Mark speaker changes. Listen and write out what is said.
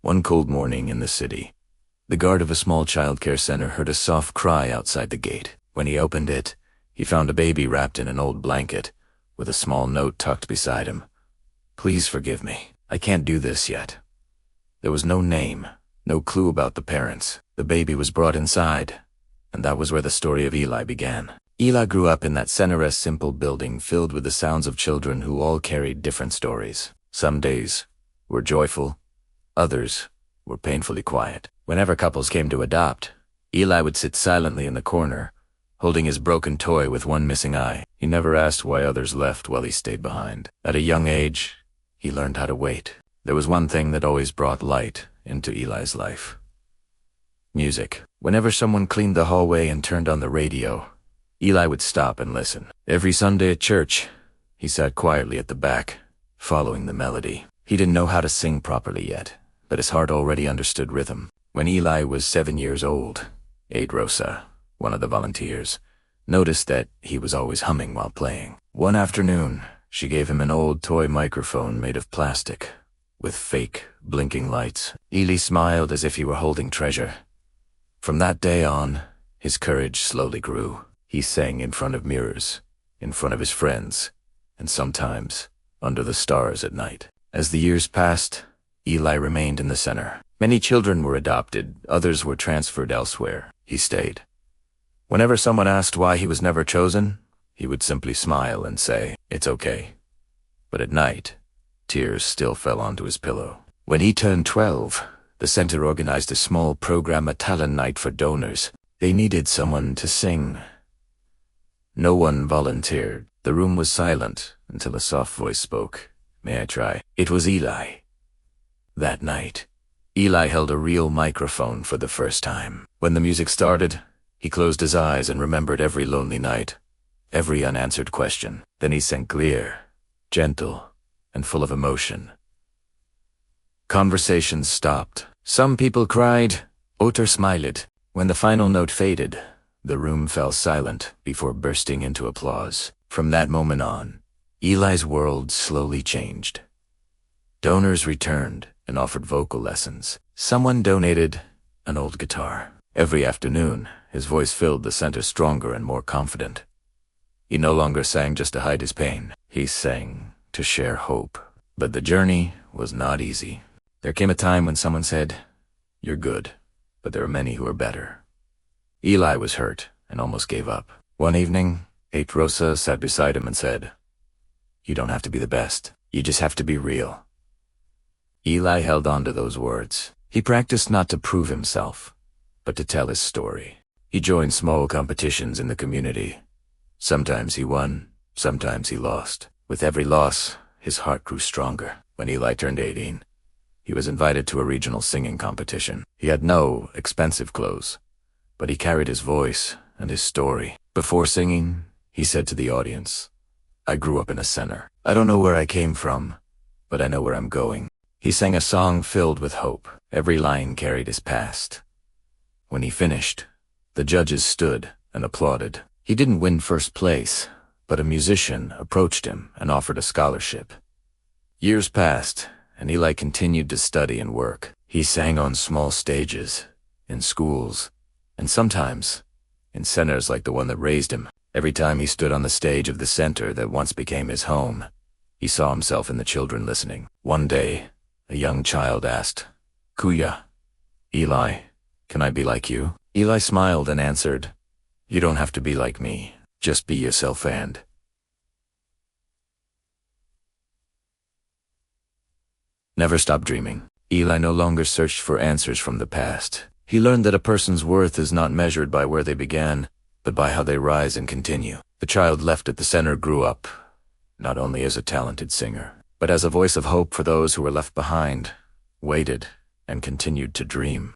Speaker 1: One cold morning in the city, the guard of a small childcare center heard a soft cry outside the gate. When he opened it, he found a baby wrapped in an old blanket, with a small note tucked beside him. "Please forgive me. I can't do this yet." There was no name, no clue about the parents. The baby was brought inside, and that was where the story of Eli began. Eli grew up in that center-esque simple building filled with the sounds of children who all carried different stories. Some days were joyful, others were painfully quiet. Whenever couples came to adopt, Eli would sit silently in the corner, holding his broken toy with one missing eye. He never asked why others left while he stayed behind. At a young age, he learned how to wait. There was one thing that always brought light into Eli's life: music. Whenever someone cleaned the hallway and turned on the radio, Eli would stop and listen. Every Sunday at church, he sat quietly at the back, following the melody. He didn't know how to sing properly yet, but his heart already understood rhythm. When Eli was 7 years old, Aunt Rosa, one of the volunteers, noticed that he was always humming while playing. One afternoon, she gave him an old toy microphone made of plastic, with fake, blinking lights. Eli smiled as if he were holding treasure. From that day on, his courage slowly grew. He sang in front of mirrors, in front of his friends, and sometimes under the stars at night. As the years passed, Eli remained in the center. Many children were adopted, others were transferred elsewhere. He stayed. Whenever someone asked why he was never chosen, he would simply smile and say, "It's okay." But at night, tears still fell onto his pillow. When he turned 12, the center organized a small program, a talent night for donors. They needed someone to sing. No one volunteered. The room was silent until a soft voice spoke. "May I try?" It was Eli. That night, Eli held a real microphone for the first time. When the music started, he closed his eyes and remembered every lonely night, every unanswered question. Then he sang clear, gentle, and full of emotion. Conversations stopped. Some people cried, others smiled. When the final note faded, the room fell silent before bursting into applause. From that moment on, Eli's world slowly changed. Donors returned and offered vocal lessons. Someone donated an old guitar. Every afternoon, his voice filled the center stronger and more confident. He no longer sang just to hide his pain. He sang to share hope. But the journey was not easy. There came a time when someone said, "You're good, but there are many who are better." Eli was hurt and almost gave up. One evening, Aunt Rosa sat beside him and said, "You don't have to be the best. You just have to be real." Eli held on to those words. He practiced not to prove himself, but to tell his story. He joined small competitions in the community. Sometimes he won, sometimes he lost. With every loss, his heart grew stronger. When Eli turned 18, he was invited to a regional singing competition. He had no expensive clothes, but he carried his voice and his story. Before singing, he said to the audience, "I grew up in a center. I don't know where I came from, but I know where I'm going." He sang a song filled with hope. Every line carried his past. When he finished, the judges stood and applauded. He didn't win first place, but a musician approached him and offered a scholarship. Years passed, and Eli continued to study and work. He sang on small stages, in schools, and sometimes in centers like the one that raised him. Every time he stood on the stage of the center that once became his home, he saw himself in the children listening. One day, a young child asked, "Kuya, Eli, can I be like you?" Eli smiled and answered, "You don't have to be like me. Just be yourself and..." Never stop dreaming. Eli no longer searched for answers from the past. He learned that a person's worth is not measured by where they began, but by how they rise and continue. The child left at the center grew up, not only as a talented singer, but as a voice of hope for those who were left behind, waited, and continued to dream.